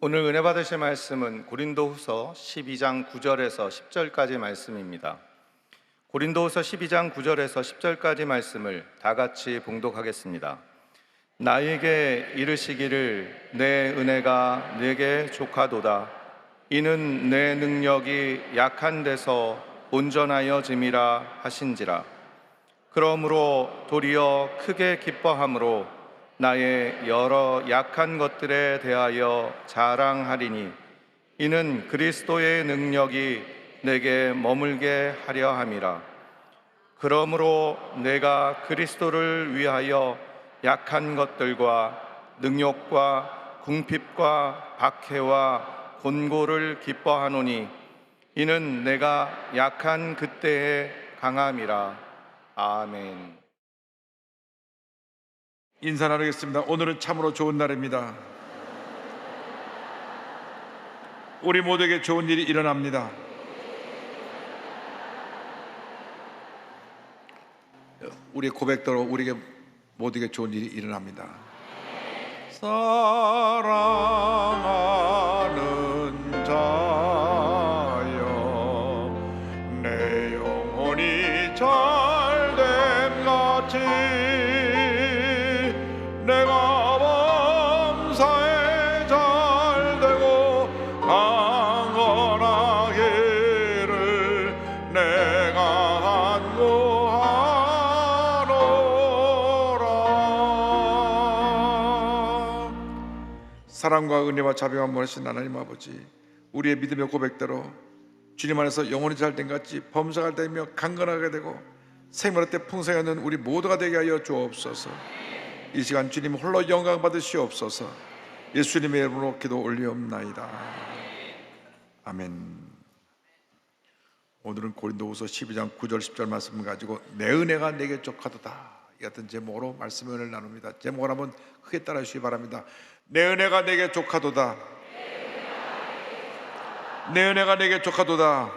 오늘 은혜 받으실 말씀은 고린도후서 12장 9절에서 10절까지 말씀입니다. 고린도후서 12장 9절에서 10절까지 말씀을 다 같이 봉독하겠습니다. 나에게 이르시기를 내 은혜가 네게 족하도다. 이는 내 능력이 약한 데서 온전하여짐이라 하신지라. 그러므로 도리어 크게 기뻐함으로 나의 여러 약한 것들에 대하여 자랑하리니 이는 그리스도의 능력이 내게 머물게 하려 함이라. 그러므로 내가 그리스도를 위하여 약한 것들과 능욕과 궁핍과 박해와 곤고를 기뻐하노니 이는 내가 약한 그때의 강함이라. 아멘. 인사 나누겠습니다. 오늘은 참으로 좋은 날입니다. 우리 모두에게 좋은 일이 일어납니다. 우리의 고백대로 우리에게 모두에게 좋은 일이 일어납니다. 사랑하는 자여, 내 영혼이 잘됨 같이 내가 범사에 잘되고 강건하기를 내가 간구하노라. 사랑과 은혜와 자비와 모르신 하나님 아버지, 우리의 믿음의 고백대로 주님 안에서 영혼이 잘된 같이 범사가 되며 강건하게 되고 생명의 때 풍성하는 우리 모두가 되게 하여 주옵소서. 이 시간 주님 홀로 영광 받으시옵소서. 예수님의 이름으로 기도 올리옵나이다. 아멘. 오늘은 고린도후서 12장 9절 10절 말씀을 가지고 내 은혜가 내게 족하도다, 이 같은 제목으로 말씀의 은혜를 나눕니다. 제목을 한번 크게 따라 주시기 바랍니다. 내 은혜가 내게 족하도다. 내 은혜가 내게 족하도다.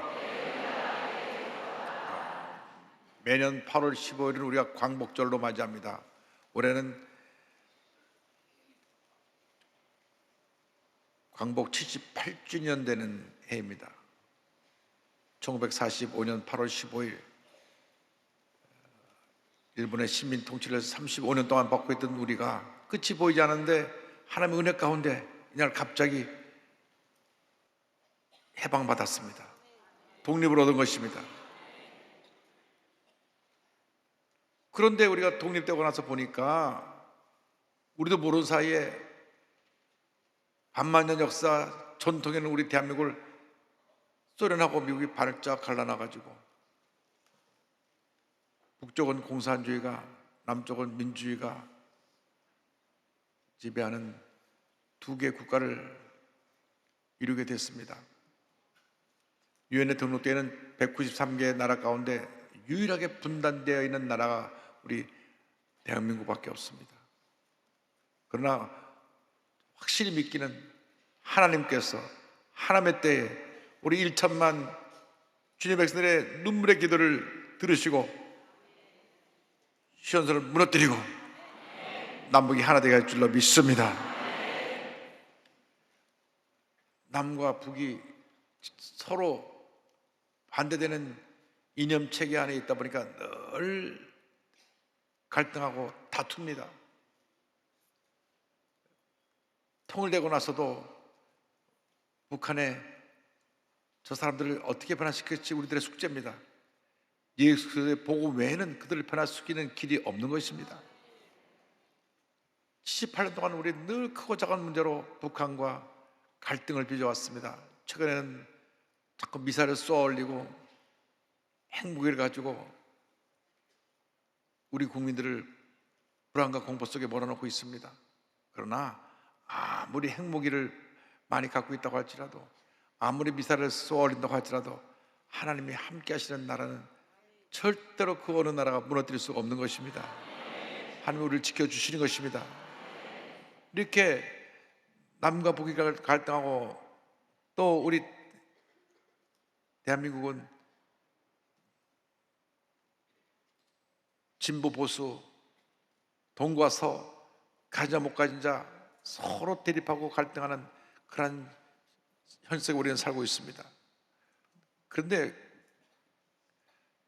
매년 8월 15일은 우리가 광복절로 맞이합니다. 올해는 광복 78주년 되는 해입니다. 1945년 8월 15일 일본의 식민 통치를 35년 동안 받고 있던 우리가 끝이 보이지 않았는데 하나님의 은혜 가운데 이날 갑자기 해방받았습니다. 독립을 얻은 것입니다. 그런데 우리가 독립되고 나서 보니까 우리도 모르는 사이에 반만년 역사 전통에 있는 우리 대한민국을 소련하고 미국이 발짝 갈라놔가지고 북쪽은 공산주의가, 남쪽은 민주주의가 지배하는 두 개의 국가를 이루게 됐습니다. 유엔에 등록되어 있는 193개의 나라 가운데 유일하게 분단되어 있는 나라가 우리 대한민국밖에 없습니다. 그러나 확실히 믿기는 하나님께서 하나님의 때에 우리 1천만 주님의 백성들의 눈물의 기도를 들으시고 시온산을 무너뜨리고 남북이 하나 되게 할 줄로 믿습니다. 남과 북이 서로 반대되는 이념 체계 안에 있다 보니까 늘 갈등하고 다툽니다. 통일되고 나서도 북한에 저 사람들을 어떻게 변화시킬지 우리들의 숙제입니다. 예수 그리스도의 복음 외에는 그들을 변화시키는 길이 없는 것입니다. 78년 동안 우리 늘 크고 작은 문제로 북한과 갈등을 빚어왔습니다. 최근에는 자꾸 미사일을 쏘아 올리고 핵무기를 가지고 우리 국민들을 불안과 공포 속에 몰아넣고 있습니다. 그러나 아무리 핵무기를 많이 갖고 있다고 할지라도, 아무리 미사일을 쏘아 올린다고 할지라도 하나님이 함께 하시는 나라는 절대로 그 어느 나라가 무너뜨릴 수가 없는 것입니다. 하나님이 우리를 지켜주시는 것입니다. 이렇게 남과 북이 갈등하고 또 우리 대한민국은 진보 보수, 동과 서, 가진 자 못 가진 자 서로 대립하고 갈등하는 그런 현 속에 우리는 살고 있습니다. 그런데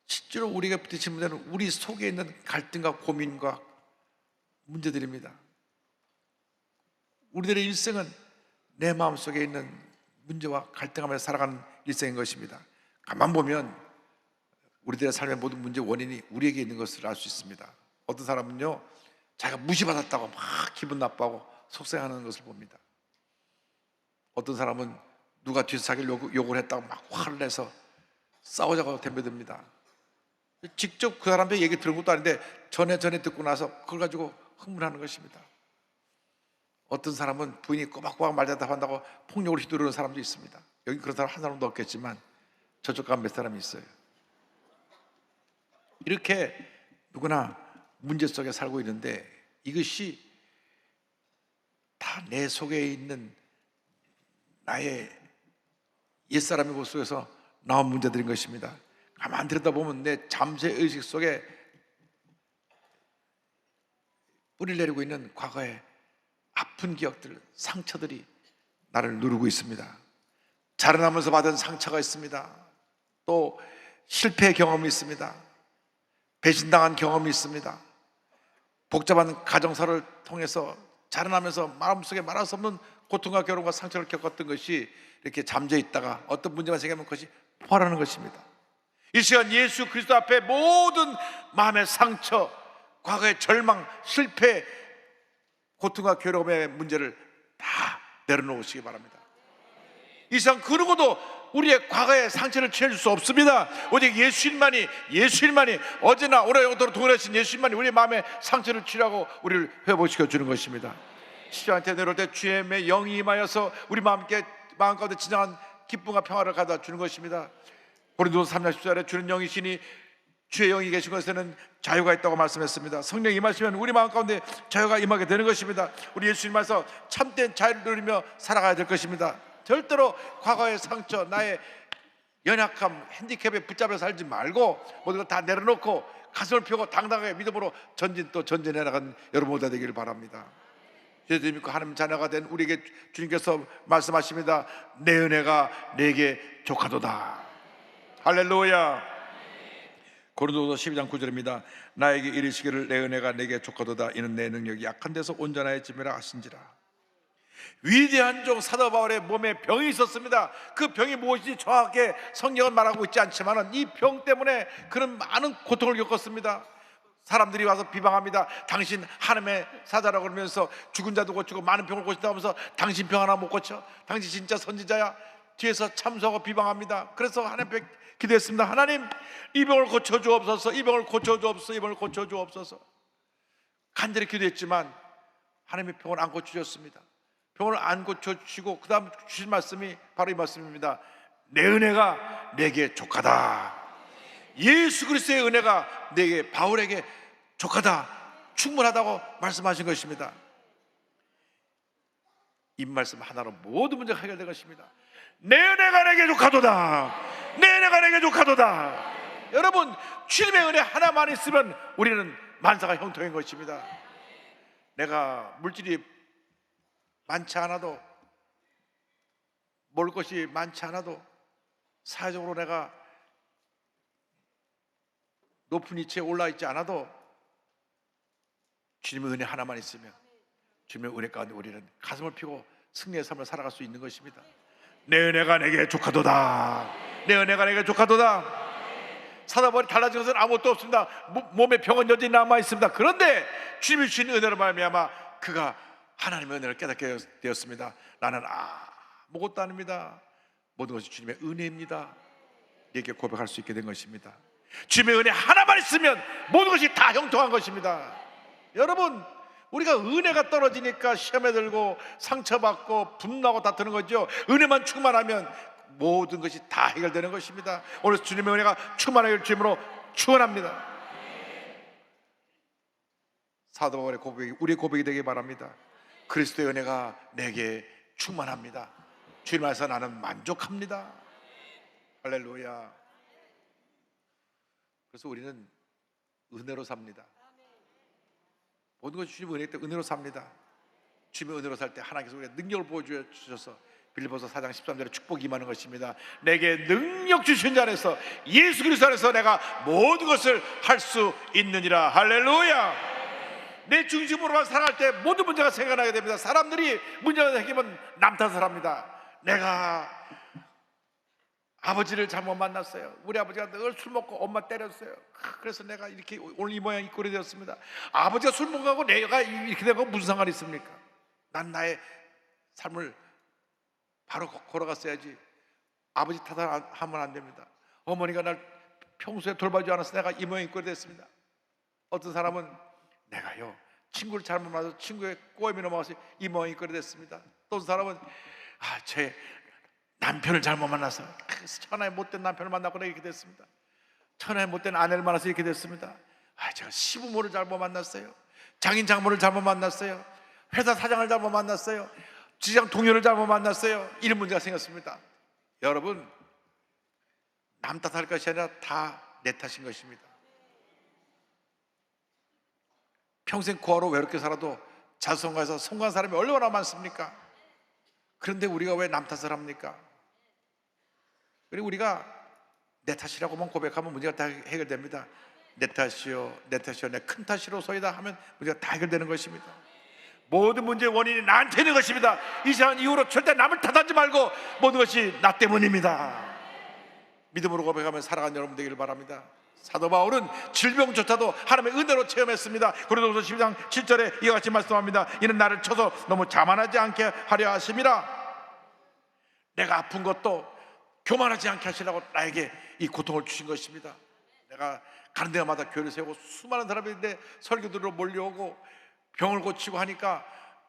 실제로 우리가 부딪힌 문제는 우리 속에 있는 갈등과 고민과 문제들입니다. 우리들의 일생은 내 마음속에 있는 문제와 갈등하면서 살아가는 일생인 것입니다. 가만 보면 우리들의 삶의 모든 문제 원인이 우리에게 있는 것을 알 수 있습니다. 어떤 사람은요, 자기가 무시받았다고 막 기분 나빠하고 속상해하는 것을 봅니다. 어떤 사람은 누가 뒤에서 자기를 욕을 했다고 막 화를 내서 싸우자고 덤벼듭니다. 직접 그 사람의 얘기 들은 것도 아닌데 전에 듣고 나서 그걸 가지고 흥분하는 것입니다. 어떤 사람은 부인이 꼬박꼬박 말대답한다고 폭력을 휘두르는 사람도 있습니다. 여기 그런 사람 한 사람도 없겠지만 저쪽 가면 몇 사람이 있어요. 이렇게 누구나 문제 속에 살고 있는데 이것이 다 내 속에 있는 나의 옛사람의 모습 속에서 나온 문제들인 것입니다. 가만히 들여다보면 내 잠재 의식 속에 뿌리를 내리고 있는 과거의 아픈 기억들, 상처들이 나를 누르고 있습니다. 자라나면서 받은 상처가 있습니다. 또 실패 경험이 있습니다. 배신당한 경험이 있습니다. 복잡한 가정사를 통해서 자라나면서 마음속에 말할 수 없는 고통과 괴로움과 상처를 겪었던 것이 이렇게 잠재 있다가 어떤 문제가 생기면 그것이 폭발하는 것입니다. 이 시간 예수 그리스도 앞에 모든 마음의 상처, 과거의 절망, 실패, 고통과 괴로움의 문제를 다 내려놓으시기 바랍니다. 이 시간 그 누구도 우리의 과거의 상처를 채워줄 수 없습니다. 오직 예수님만이 어제나 오늘 영원토록 동일하신 예수님만이 우리의 마음의 상처를 치료하고 우리를 회복시켜 주는 것입니다. 십자가한테 내려올 때 주의 영이 임하여서 우리 마음 가운데 진정한 기쁨과 평화를 가져다 주는 것입니다. 고린도서 3장 10절에 주는 영이시니 주의 영이 계신 것에는 자유가 있다고 말씀했습니다. 성령이 임하시면 우리 마음 가운데 자유가 임하게 되는 것입니다. 우리 예수님께서 참된 자유를 누리며 살아가야 될 것입니다. 절대로 과거의 상처, 나의 연약함, 핸디캡에 붙잡혀 살지 말고 모든 걸 다 내려놓고 가슴을 펴고 당당하게 믿음으로 전진해 나가는 여러분 모두 되기를 바랍니다. 예수 믿고 하나님 자녀가 된 우리에게 주님께서 말씀하십니다. 내 은혜가 내게 족하도다. 할렐루야. 고린도서 12장 9절입니다. 나에게 이르시기를 내 은혜가 내게 족하도다. 이는 내 능력이 약한 데서 온전하여짐이라 하신지라. 위대한 종 사도 바울의 몸에 병이 있었습니다. 그 병이 무엇인지 정확하게 성경은 말하고 있지 않지만 이 병 때문에 그런 많은 고통을 겪었습니다. 사람들이 와서 비방합니다. 당신 하나님의 사자라고 그러면서 죽은 자도 고치고 많은 병을 고친다고 하면서 당신 병 하나 못 고쳐? 당신 진짜 선지자야? 뒤에서 참소하고 비방합니다. 그래서 하나님 앞에 기도했습니다. 하나님, 이 병을 고쳐주옵소서. 이 병을 고쳐주옵소서. 이 병을 고쳐주옵소서. 간절히 기도했지만 하나님의 병을 안 고쳐주셨습니다. 병을 안 고쳐주시고 그 다음 주신 말씀이 바로 이 말씀입니다. 내 은혜가 내게 족하다. 예수 그리스도의 은혜가 내게, 바울에게 족하다, 충분하다고 말씀하신 것입니다. 이 말씀 하나로 모든 문제가 해결된 것입니다. 내 은혜가 내게 족하도다. 내 은혜가 내게 족하도다. 여러분, 주님의 은혜 하나만 있으면 우리는 만사가 형통인 것입니다. 내가 물질이 많지 않아도, 먹을 것이 많지 않아도, 사회적으로 내가 높은 위치에 올라있지 않아도 주님의 은혜 하나만 있으면 주님의 은혜 가운데 우리는 가슴을 펴고 승리의 삶을 살아갈 수 있는 것입니다. 내 은혜가 내게 족하도다. 내 은혜가 내게 족하도다. 사도 바울이 달라진 것은 아무것도 없습니다. 몸에 병은 여전히 남아있습니다. 그런데 주님이 주신 은혜로 말미암아 그가 하나님의 은혜를 깨닫게 되었습니다. 나는 아무것도 아닙니다. 모든 것이 주님의 은혜입니다. 이렇게 고백할 수 있게 된 것입니다. 주님의 은혜 하나만 있으면 모든 것이 다 형통한 것입니다. 여러분, 우리가 은혜가 떨어지니까 시험에 들고 상처받고 분노하고 다투는 거죠. 은혜만 충만하면 모든 것이 다 해결되는 것입니다. 오늘 주님의 은혜가 충만하길 주님으로 축원합니다. 사도 바울의 고백이 우리의 고백이 되기 바랍니다. 그리스도의 은혜가 내게 충만합니다. 주님 안에서 나는 만족합니다. 할렐루야. 그래서 우리는 은혜로 삽니다. 모든 것이 주님의 은혜 때문에 은혜로 삽니다. 주님의 은혜로 살 때 하나님께서 우리에게 능력을 보여주셔서 빌립보서 4장 13절에 축복이 임하는 것입니다. 내게 능력 주신 자 안에서, 예수 그리스도 안에서 내가 모든 것을 할 수 있느니라. 할렐루야. 내 중심으로만 살아갈 때 모든 문제가 생겨나게 됩니다. 사람들이 문제가 생기면 남 탓을 합니다. 내가 아버지를 잘못 만났어요. 우리 아버지가 늘 술 먹고 엄마 때렸어요. 그래서 내가 이렇게 오늘 이 모양 이 꼴이 되었습니다. 아버지가 술 먹고 내가 이렇게 된 건 무슨 상관이 있습니까? 난 나의 삶을 바로 걸어갔어야지. 아버지 탓하면 안 됩니다. 어머니가 날 평소에 돌봐주지 않아서 내가 이 모양 이 꼴이 됐습니다. 어떤 사람은 내가요 친구를 잘못 만나서 친구의 꼬임이 넘어가서 이 모양 이 꼴이 됐습니다. 또 어떤 사람은 제 남편을 잘못 만나서 천하의 못된 남편을 만나고 이렇게 됐습니다. 천하의 못된 아내를 만나서 이렇게 됐습니다. 제가 시부모를 잘못 만났어요. 장인 장모를 잘못 만났어요. 회사 사장을 잘못 만났어요. 직장 동료를 잘못 만났어요. 이런 문제가 생겼습니다. 여러분, 남 탓할 것이 아니라 다 내 탓인 것입니다. 평생 고아로 외롭게 살아도 자수성가해서 성공한 사람이 얼마나 많습니까? 그런데 우리가 왜 남 탓을 합니까? 그리고 우리가 내 탓이라고만 고백하면 문제가 다 해결됩니다. 내 탓이요, 내 탓이요, 내 큰 탓이로소이다 하면 문제가 다 해결되는 것입니다. 모든 문제의 원인이 나한테 있는 것입니다. 이 시간 이후로 절대 남을 탓하지 말고 모든 것이 나 때문입니다. 믿음으로 고백하며 살아가는 여러분 되기를 바랍니다. 사도 바울은 질병조차도 하나님의 은혜로 체험했습니다. 고린도후서 12장 7절에 이와 같이 말씀합니다. 이는 나를 쳐서 너무 자만하지 않게 하려 하심이라. 내가 아픈 것도 교만하지 않게 하시라고 나에게 이 고통을 주신 것입니다. 내가 가는 데마다 교회를 세우고 수많은 사람들이 내 설교들로 몰려오고 병을 고치고 하니까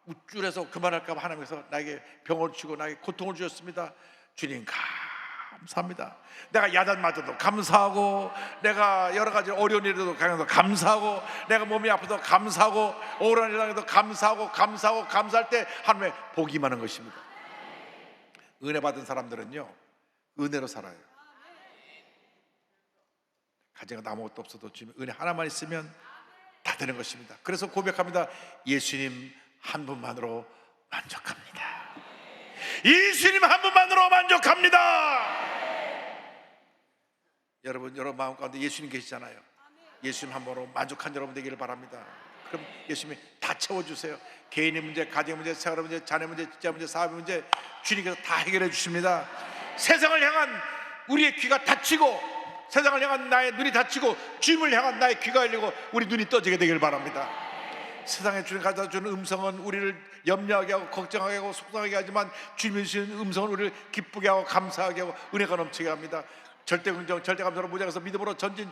우쭐해서 그만할까 봐 하나님께서 나에게 병을 주고 나에게 고통을 주셨습니다. 주님 감사합니다. 내가 야단 맞아도 감사하고, 내가 여러 가지 어려운 일에도 감사하고, 내가 몸이 아파도 감사하고, 억울한 일을 당해도 감사하고 감사할 때 하나님의 복이 임하는 것입니다. 은혜 받은 사람들은요 은혜로 살아요. 가정에 아무것도 없어도 주님 은혜 하나만 있으면 다 되는 것입니다. 그래서 고백합니다. 예수님 한 분만으로 만족합니다. 예수님 한 분만으로 만족합니다. 여러분 마음 가운데 예수님 계시잖아요. 예수님 한 분으로 만족한 여러분 되기를 바랍니다. 그럼 예수님이 다 채워주세요. 개인의 문제, 가정의 문제, 생활의 문제, 자녀 문제, 직장 문제, 사업의 문제 주님께서 다 해결해 주십니다. 세상을 향한 우리의 귀가 닫히고, 세상을 향한 나의 눈이 닫히고, 주님을 향한 나의 귀가 열리고 우리 눈이 떠지게 되길 바랍니다. 세상에 주님 가져다 주는 음성은 우리를 염려하게 하고 걱정하게 하고 속상하게 하지만 주님이 주시는 음성은 우리를 기쁘게 하고 감사하게 하고 은혜가 넘치게 합니다. 절대 긍정, 절대 감사로 무장해서 믿음으로 전진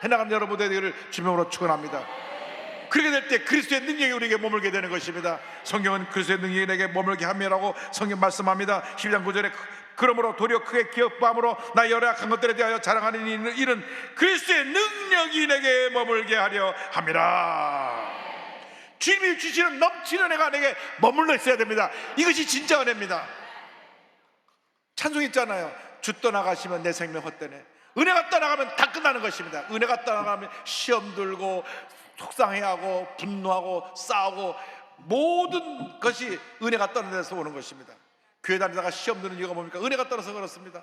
해나가는 여러분 되기를 주님으로 축원합니다. 그렇게 될 때 그리스도의 능력이 우리에게 머물게 되는 것입니다. 성경은 그리스도의 능력이 내게 머물게 함이라고 성경 말씀합니다. 12장 9절에 그러므로 도리어 크게 기업함으로 나 여러 악한 것들에 대하여 자랑하는 일은 그리스도의 능력이 내게 머물게 하려 함이라. 주님이 주시는 넘치는 은혜가 내게 머물러 있어야 됩니다. 이것이 진짜 은혜입니다. 찬송 있잖아요. 주 떠나가시면 내 생명 헛되네. 은혜가 떠나가면 다 끝나는 것입니다. 은혜가 떠나가면 시험 들고 속상해하고 분노하고 싸우고 모든 것이 은혜가 떠난 데서 오는 것입니다. 교회 다니다가 시험 드는 이유가 뭡니까? 은혜가 떠나서 그렇습니다.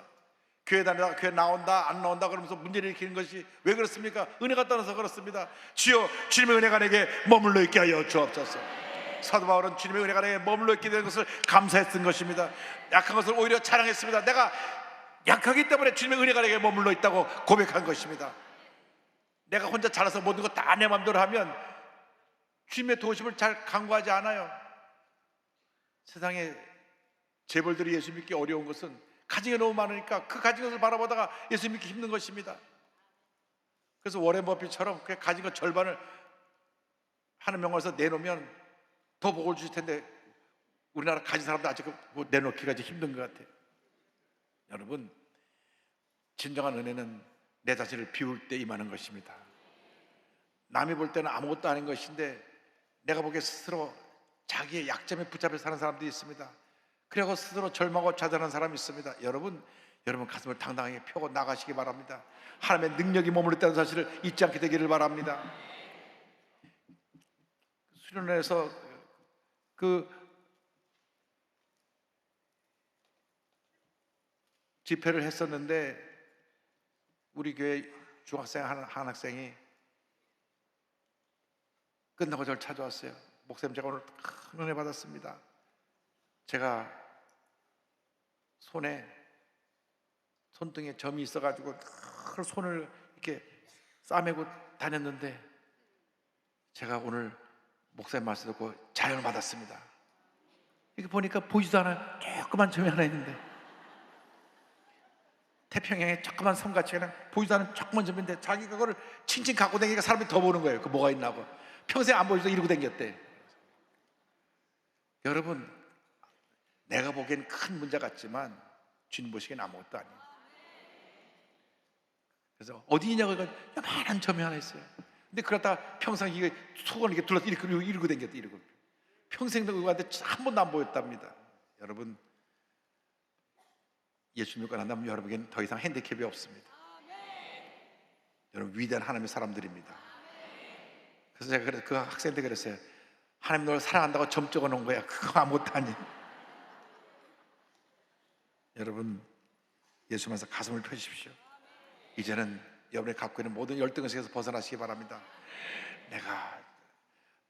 교회 다니다가 교회 나온다 안 나온다 그러면서 문제를 일으키는 것이 왜 그렇습니까? 은혜가 떠나서 그렇습니다. 주여 주님의 은혜가 내게 머물러 있게 하여 주옵소서. 사도 바울은 주님의 은혜가 내게 머물러 있게 되는 것을 감사했던 것입니다. 약한 것을 오히려 자랑했습니다. 내가 약하기 때문에 주님의 은혜가 내게 머물러 있다고 고백한 것입니다. 내가 혼자 잘해서 모든 거 다 내 마음대로 하면 주님의 도우심을 잘 간구하지 않아요. 세상에 재벌들이 예수 믿기 어려운 것은 가진 게 너무 많으니까 그 가진 것을 바라보다가 예수 믿기 힘든 것입니다. 그래서 워렌 버핏처럼 그 가진 것 절반을 하는 명목에서 내놓으면 더 복을 주실 텐데 우리나라 가진 사람들 아직 내놓기가 힘든 것 같아요. 여러분, 진정한 은혜는 내 자신을 비울 때 임하는 것입니다. 남이 볼 때는 아무것도 아닌 것인데 내가 보기에 스스로 자기의 약점에 붙잡혀 사는 사람들이 있습니다. 그리고 스스로 절망하고 좌절하는 사람이 있습니다. 여러분 가슴을 당당하게 펴고 나가시기 바랍니다. 하나님의 능력이 머물러 있다는 사실을 잊지 않게 되기를 바랍니다. 수련회에서 집회를 했었는데 우리 교회 중학생 한 학생이 끝나고 저를 찾아왔어요. 목사님, 제가 오늘 큰 은혜 받았습니다. 제가 손등에 점이 있어가지고 늘 손을 이렇게 싸매고 다녔는데 제가 오늘 목사님 말씀 듣고 자연을 받았습니다. 이렇게 보니까 보이지도 않아요. 조그만 점이 하나 있는데, 태평양에 조그만 섬같이 그냥 보이지도 않은 조그만 점인데 자기가 그걸 칭칭 갖고 다니니까 사람이 더 보는 거예요. 그 뭐가 있나고. 평생 안 보이지도 이러고 다녔대. 여러분, 내가 보기엔 큰 문제 같지만 주님 보시기엔 아무것도 아니에요. 그래서 어디 있냐고 하니까 요만한 점이 하나 있어요. 근데 그러다 평생 이게 속을 이렇게 둘러서 이러고 다녔대. 이러고 평생 누구한테 한 번도 안 보였답니다. 여러분, 예수 믿고 난 다음에 여러분에게는 더 이상 핸디캡이 없습니다. 여러분, 위대한 하나님의 사람들입니다. 그래서 제가 그 학생한테 그랬어요. 하나님 널 사랑한다고 점 적어 놓은 거야. 그거 아무것도 아니에요. 여러분, 예수 만나서 가슴을 펴주십시오. 이제는 여러분이 갖고 있는 모든 열등의식에서 벗어나시기 바랍니다. 내가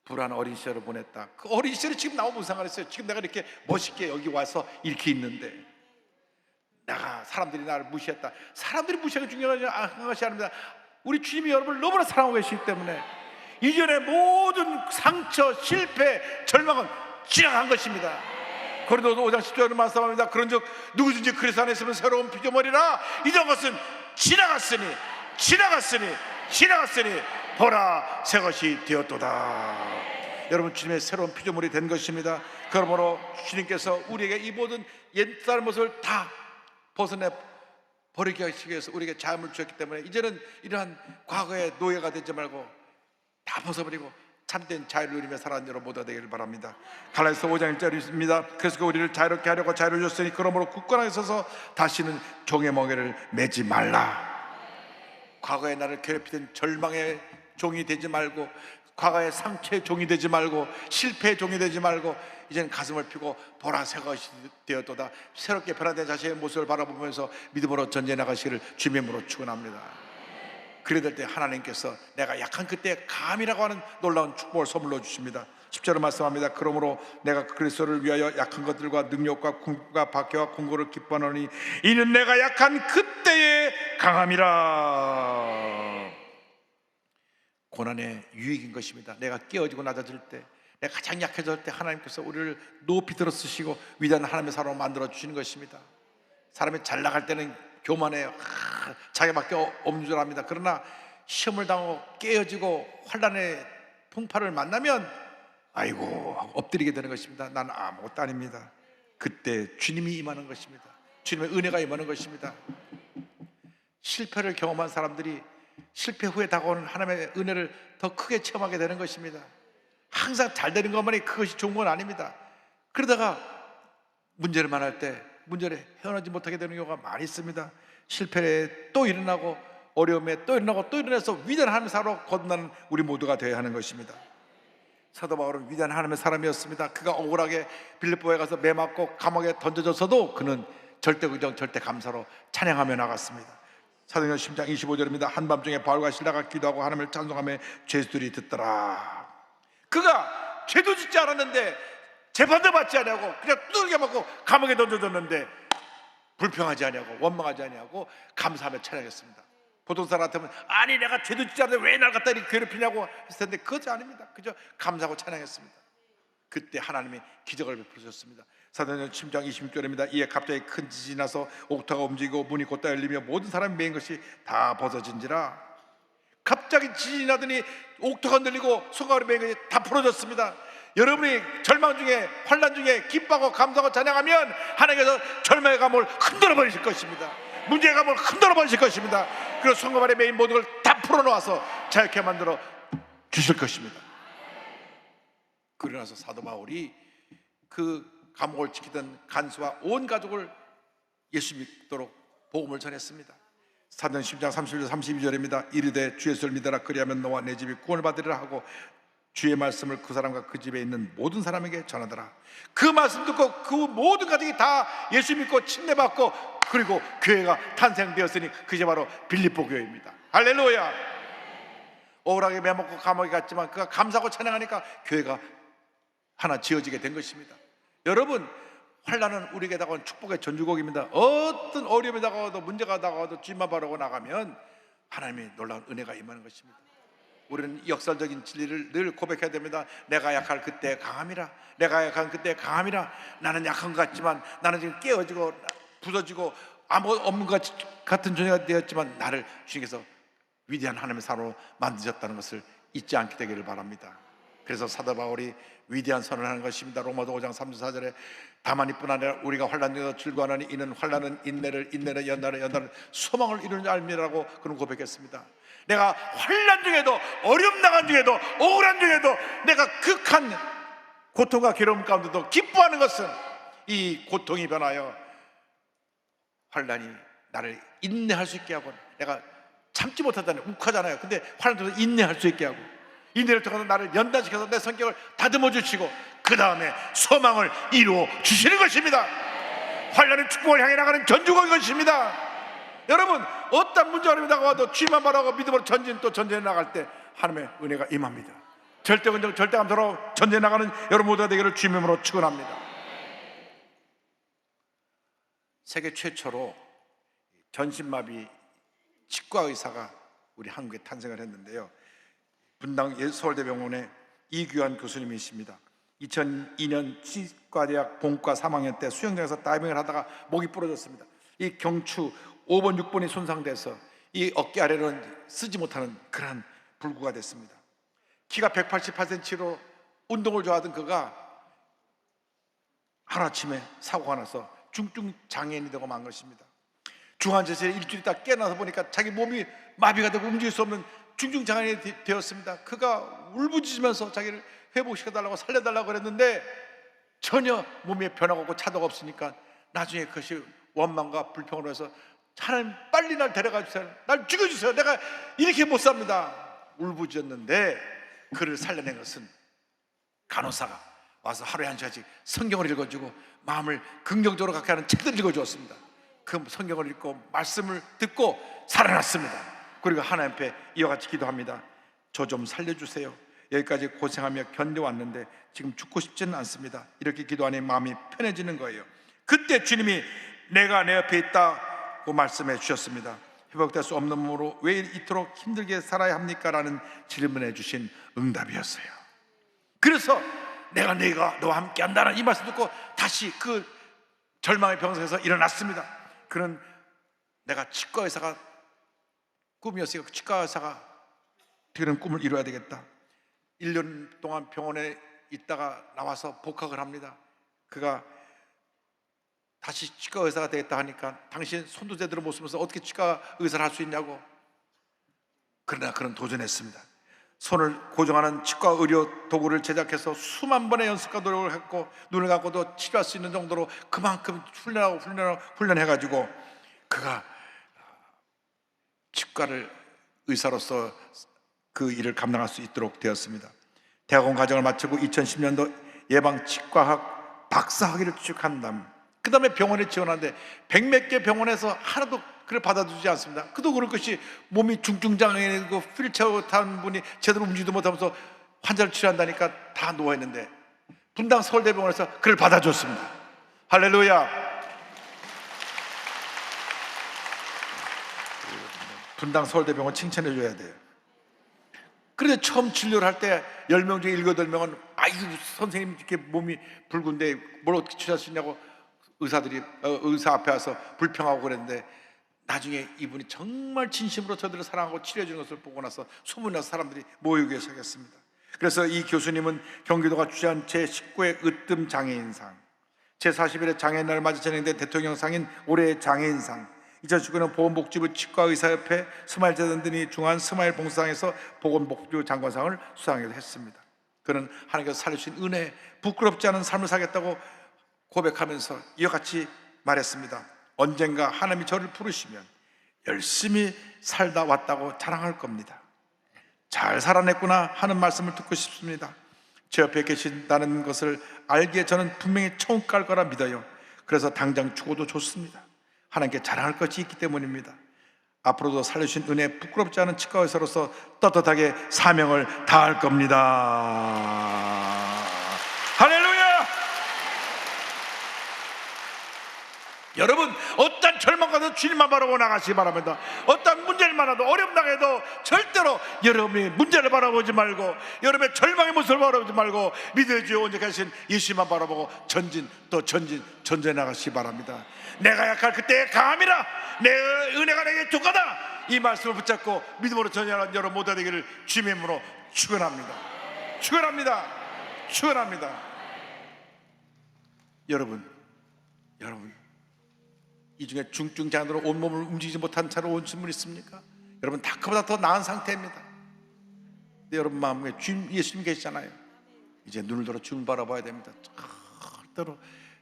불안한 어린 시절을 보냈다. 그 어린 시절이 지금 나오면 상관없어요. 지금 내가 이렇게 멋있게 여기 와서 이렇게 있는데, 내가 사람들이 나를 무시했다. 사람들이 무시하는 게 중요한 것이 아닙니다. 우리 주님이 여러분을 너무나 사랑하고 계시기 때문에 이전의 모든 상처, 실패, 절망은 지나간 것입니다. 고린도서 5장 10절을 말씀합니다. 그런즉 누구든지 그리스도 안에 있으면 새로운 피조물이라 이전 것은 지나갔으니 보라 새 것이 되었도다. 여러분, 주님의 새로운 피조물이 된 것입니다. 그러므로 주님께서 우리에게 이 모든 옛사람 모습을 다 벗어내 버리기 위해서 우리에게 자유를 주셨기 때문에 이제는 이러한 과거의 노예가 되지 말고 다 벗어버리고 참된 자유를 누리며 살아가는 여러분 모두가 되기를 바랍니다. 갈라디아서 5장 1절입니다. 그래서 우리를 자유롭게 하려고 자유를 줬으니 그러므로 굳건하게 서서 다시는 종의 멍에를 매지 말라. 과거의 나를 괴롭히던 절망의 종이 되지 말고, 과거의 상처의 종이 되지 말고, 실패의 종이 되지 말고, 이제는 가슴을 펴고 보라 새 것이 되었도다. 새롭게 변화된 자신의 모습을 바라보면서 믿음으로 전진해 나가시기를 주님의 이름으로 축원합니다. 그래야 될 때 하나님께서 내가 약한 그때 감이라고 하는 놀라운 축복을 선물로 주십니다. 10절을 말씀합니다. 그러므로 내가 그리스도를 위하여 약한 것들과 능력과 궁극과 박해와 공고를 기뻐하노니 이는 내가 약한 그때의 강함이라. 고난의 유익인 것입니다. 내가 깨어지고 낮아질 때, 내가 가장 약해질 때 하나님께서 우리를 높이 들어 쓰시고 위대한 하나님의 사람으로 만들어 주시는 것입니다. 사람이 잘 나갈 때는 교만해요. 자기밖에 없는 줄 압니다. 그러나 시험을 당하고 깨어지고 환난의 풍파를 만나면 아이고 엎드리게 되는 것입니다. 나는 아무것도 아닙니다. 그때 주님이 임하는 것입니다. 주님의 은혜가 임하는 것입니다. 실패를 경험한 사람들이 실패 후에 다가오는 하나님의 은혜를 더 크게 체험하게 되는 것입니다. 항상 잘 되는 것만이 그것이 좋은 건 아닙니다. 그러다가 문제를 만날 때 문제를 헤어나지 못하게 되는 경우가 많이 있습니다. 실패에 또 일어나고 어려움에 또 일어나고 또 일어나서 위대한 하나님의 사람으로 거듭나는 우리 모두가 되어야 하는 것입니다. 사도 바울은 위대한 하나님의 사람이었습니다. 그가 억울하게 빌립보에 가서 매 맞고 감옥에 던져졌어도 그는 절대 의정 절대 감사로 찬양하며 나갔습니다. 사도행전 10장 25절입니다. 한밤중에 바울과 실라가 기도하고 하나님을 찬송하며 죄수들이 듣더라. 그가 죄도 짓지 않았는데 재판도 받지 않냐고 그냥 두들겨 맞고 감옥에 던져졌는데 불평하지 않냐고 원망하지 않냐고 감사하며 찬양했습니다. 보통 사람 같으면 아니 내가 죄도 짓지 않는데 왜 날 갖다 이렇게 괴롭히냐고 했을 텐데 그것이 아닙니다. 그저 감사하고 찬양했습니다. 그때 하나님이 기적을 베풀어 주셨습니다. 사도행전 10장 26절입니다. 이에 갑자기 큰 지진이 나서 옥토가 움직이고 문이 곧다 열리며 모든 사람이 메인 것이 다 벗어진지라. 갑자기 지진이 나더니 옥토가 흔들리고 손가락이 메인 것이 다 풀어졌습니다. 여러분이 절망 중에 환난 중에 기뻐하고 감사하고 찬양하면 하나님께서 절망의 감을 흔들어 버리실 것입니다. 문제의 감을 흔들어 버리실 것입니다. 그리고 손가락에 메인 모든 걸 다 풀어놓아서 자유케 만들어 주실 것입니다. 그러나서 사도 바울이 그 감옥을 지키던 간수와 온 가족을 예수 믿도록 복음을 전했습니다. 사도행전 10장 31절 32절입니다. 이르되 주 예수를 믿어라 그리하면 너와 내 집이 구원을 받으리라 하고 주의 말씀을 그 사람과 그 집에 있는 모든 사람에게 전하더라. 그 말씀 듣고 그 모든 가족이 다 예수 믿고 침례받고 그리고 교회가 탄생되었으니 그게 바로 빌립보 교회입니다. 할렐루야. 억울하게 매먹고 감옥에 갔지만 그가 감사하고 찬양하니까 교회가 하나 지어지게 된 것입니다. 여러분, 환난은 우리에게 다가온 축복의 전주곡입니다. 어떤 어려움이 다가와도 문제가 다가와도 주님만 바라고 나가면 하나님의 놀라운 은혜가 임하는 것입니다. 우리는 역설적인 진리를 늘 고백해야 됩니다. 내가 약할 그때 강함이라. 내가 약한 그때 강함이라. 나는 약한 것 같지만 나는 지금 깨어지고 부서지고 아무것도 없는 것 같은 존재가 되었지만 나를 주님께서 위대한 하나님의 사람으로 만드셨다는 것을 잊지 않게 되기를 바랍니다. 그래서 사도 바울이 위대한 선언을 하는 것입니다. 로마서 5장 34절에 다만 이뿐 아니라 우리가 환난 중에서 즐거워하니 이는 환난은 인내를, 인내는 연단을, 연단은 소망을 이루는 줄 알미라고 그는 고백했습니다. 내가 환난 중에도 어려움 나간 중에도 억울한 중에도 내가 극한 고통과 괴로움 가운데도 기뻐하는 것은 이 고통이 변하여 환난이 나를 인내할 수 있게 하고 내가 참지 못하잖아요. 욱하잖아요. 근데 환난도 인내할 수 있게 하고 인내를 통해서 나를 연단시켜서 내 성격을 다듬어 주시고 그 다음에 소망을 이루어 주시는 것입니다. 환난의 축복을 향해 나가는 전주곡인 것입니다. 여러분, 어떤 문제 어려움이 다가와도 주님만 바라고 믿음으로 전진해 나갈 때 하나님의 은혜가 임합니다. 절대 근정 절대 감사로 전진해 나가는 여러분 모두가 되기를 주님의 이름으로 축원합니다. 세계 최초로 전신마비 치과 의사가 우리 한국에 탄생을 했는데요. 분당 서울대병원의 이규환 교수님이십니다. 2002년 치과대학 본과 3학년 때 수영장에서 다이빙을 하다가 목이 부러졌습니다. 이 경추 5번, 6번이 손상돼서 이 어깨 아래로는 쓰지 못하는 그러한 불구가 됐습니다. 키가 188cm로 운동을 좋아하던 그가 하루아침에 사고가 나서 중증 장애인이 되고 만 것입니다. 중환자실에 일주일 있다 깨어나서 보니까 자기 몸이 마비가 되고 움직일 수 없는 중증 장애인이 되었습니다. 그가 울부짖으면서 자기를 회복시켜달라고 살려달라고 그랬는데 전혀 몸에 변화가 없고 차도가 없으니까 나중에 그것이 원망과 불평으로 해서 하나님 빨리 날 데려가 주세요. 날 죽여주세요. 내가 이렇게 못 삽니다. 울부짖었는데 그를 살려낸 것은 간호사가 와서 하루에 한 시간씩 성경을 읽어주고 마음을 긍정적으로 갖게 하는 책들을 읽어주었습니다. 그 성경을 읽고 말씀을 듣고 살아났습니다. 그리고 하나님 앞에 이와 같이 기도합니다. 저 좀 살려주세요. 여기까지 고생하며 견뎌왔는데 지금 죽고 싶지는 않습니다. 이렇게 기도하니 마음이 편해지는 거예요. 그때 주님이 내가 내 옆에 있다고 말씀해 주셨습니다. 회복될 수 없는 몸으로 왜 이토록 힘들게 살아야 합니까? 라는 질문해 주신 응답이었어요. 그래서 내가 너와 함께 한다는 이 말씀 듣고 다시 그 절망의 병상에서 일어났습니다. 그는 내가 치과 의사가 꿈이었으니까 치과 의사가 그런 꿈을 이루어야 되겠다. 1년 동안 병원에 있다가 나와서 복학을 합니다. 그가 다시 치과 의사가 되겠다 하니까 당신 손도 제대로 못 쓰면서 어떻게 치과 의사를 할 수 있냐고. 그러나 그는 도전했습니다. 손을 고정하는 치과 의료 도구를 제작해서 수만 번의 연습과 노력을 했고 눈을 감고도 치료할 수 있는 정도로 그만큼 훈련해가지고 그가 치과를 의사로서 그 일을 감당할 수 있도록 되었습니다. 대학원 과정을 마치고 2010년도 예방치과학 박사학위를 취득한 그 다음에 병원에 지원하는데 100몇 개 병원에서 하나도 그를 받아주지 않습니다. 그도 그럴 것이 몸이 중증장애이고 휠체어 타는 분이 제대로 움직이도 못하면서 환자를 치료한다니까 다 누워있는데 분당 서울대병원에서 그를 받아줬습니다. 할렐루야. 분당 서울대병원 칭찬해 줘야 돼요. 그런데 처음 진료를 할 때 10명 중에 7, 8명은 아이고 선생님 이렇게 몸이 붉은데 뭘 어떻게 치료할 수 있냐고 의사 앞에 와서 불평하고 그랬는데 나중에 이분이 정말 진심으로 저들을 사랑하고 치료해 주는 것을 보고 나서 소문이 나서 사람들이 모이기 시작했습니다. 그래서 이 교수님은 경기도가 주재한 제19회 으뜸 장애인상, 제41회 장애인날을 맞아 진행된 대통령상인 올해의 장애인상, 2019년 보건복지부 치과의사협회 스마일재단 등이 중한 스마일 봉사상에서 보건복지부 장관상을 수상하기도 했습니다. 그는 하나님께서 살려주신 은혜, 부끄럽지 않은 삶을 살겠다고 고백하면서 이와 같이 말했습니다. 언젠가 하나님이 저를 부르시면 열심히 살다 왔다고 자랑할 겁니다. 잘 살아냈구나 하는 말씀을 듣고 싶습니다. 제 옆에 계신다는 것을 알기에 저는 분명히 처음 깔 거라 믿어요. 그래서 당장 죽어도 좋습니다. 하나님께 자랑할 것이 있기 때문입니다. 앞으로도 살려주신 은혜에 부끄럽지 않은 치과 의사로서 떳떳하게 사명을 다할 겁니다. 할렐루야! 여러분, 어떤 절망과도 주님만 바라보고 나가시기 바랍니다. 어떤 문제를 만나도 어려움 당해도 절대로 여러분이 문제를 바라보지 말고, 여러분의 절망의 모습을 바라보지 말고 믿을 주 온전하신 예수만 바라보고 전진 또 전진해 나가시기 바랍니다. 내가 약할 그때의 강함이라 내 은혜가 내게 두가다, 이 말씀을 붙잡고 믿음으로 전진하는 여러분 모두 되기를 주님의 이름으로 축원합니다. 축원합니다. 여러분, 이 중에 중증 장애로 온몸을 움직이지 못한 차로 오신 분 있습니까? 여러분, 다 그보다 더 나은 상태입니다. 근데 여러분 마음에 주님 예수님 계시잖아요. 이제 눈을 들어 주님 바라봐야 됩니다. 절대로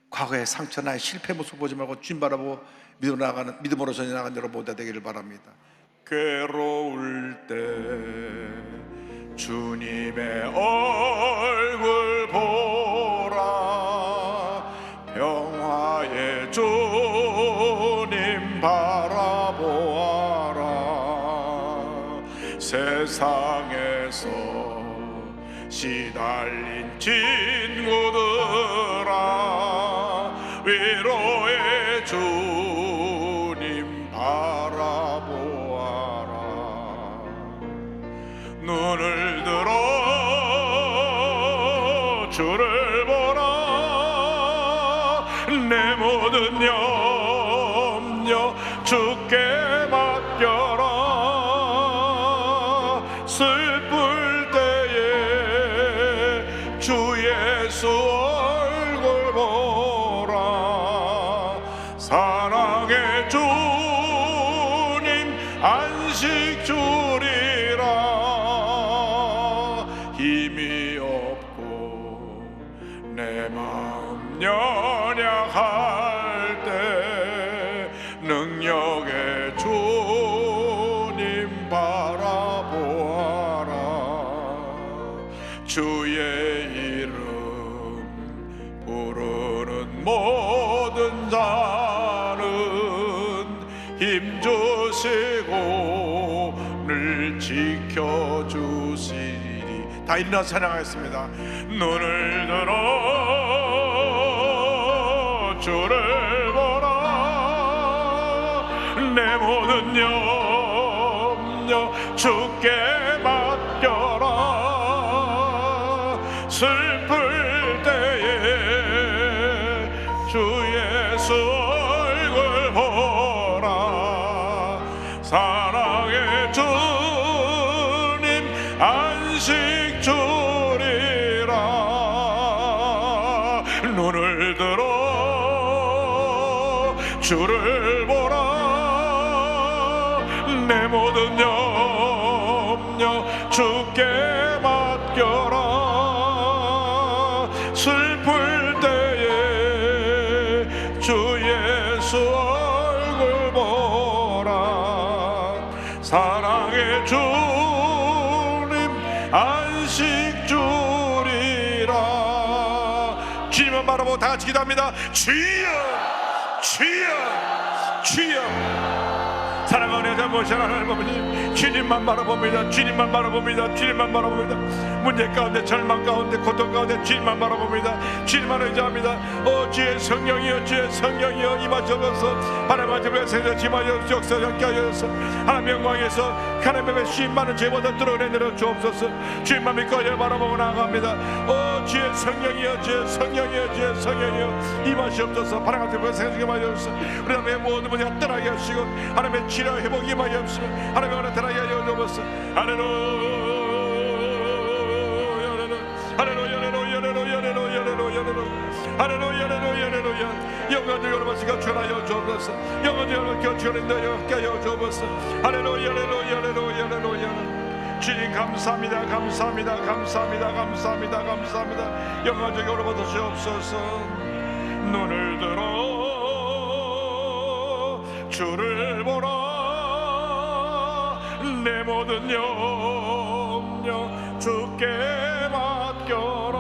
과거의 상처나 실패 모습 보지 말고 주님 바라보고 믿음으로 전해 나가는 여러분 모두 되기를 바랍니다. 괴로울 때 주님의 얼굴 보라, 평화의 주님 바라보아라. 세상에서 시달린 친구들아, 위로의 주님 바라보아라. 눈을 들어 주를 보라, 내 모든 염려 주께 맡겨라. 슬플 때에 주 예수 얼굴 보라. 사랑의 주님 안식 주리라. 힘이 없고 내 마음 연약할 때 능력의 주님 바라보아라. 주의 이름 부르는 모든 자는 힘주시고 늘 지켜주시리. 다 일어나서 찬양하겠습니다. 눈을 들어 주를 보라, 내 모든 염려 주께 맡겨라. 슬플 때에 주 예수 얼굴 보라. 사랑의 주님 안식 주리라. 눈을 들어 주를 보라, 내 모든 염려 주께 맡겨라. 슬플 때에 주 예수 얼굴 보라. 사랑의 주님 안식 주리라. 주님만 바라보고 다 같이 기도합니다. 주여, 주여, 주여. 사랑하는 여자 모신 하나님 아버지, 주님만 바라봅니다. 주님만 바라봅니다. 주님만 바라봅니다. 문제 가운데, 절망 가운데, 고통 가운데 주님만 바라봅니다. 주님만 의지합니다. 주의 성령이여, 주의 성령이여 임하셔서 하나님 아버지의 생사 지마여 역사적게 하여서 하나님 영광에서 하나님의 주님 많은 죄보다 뚫어내려 주옵소서. 주님만 믿고 바라보고 나아갑니다. 주의 성령이여, 주의 성령이여, 주의 성령이여 임하시옵소서. 하나님 아버지의 생사 지마여서 우리 하나님의 모든 문제가 떠나게 하시고 하나님의 치료 회복이 임하옵시고 하나님의 은혜 떠나게 하여 주옵소서. 할렐루야, 할렐루야, 할렐루야, 할렐루야, 할렐루야, 할렐루야, 할렐루야. 영광을 여러분께 주하여 주옵소서. 영광을 여러분께 주하여 주옵소서. 할렐루야, 할렐루야, 할렐루야, 할렐루야. 주님 감사합니다, 감사합니다, 감사합니다, 감사합니다, 감사합니다. 영광을 여러분 주옵소서. 눈을 들어 주를 보라, 내 모든 염려 능력 주께 맡겨라.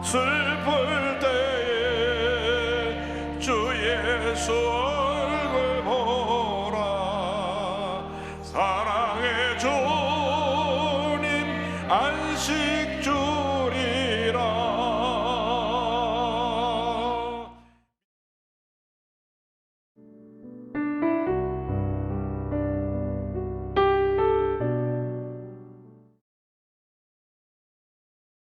슬플 때에 주 예수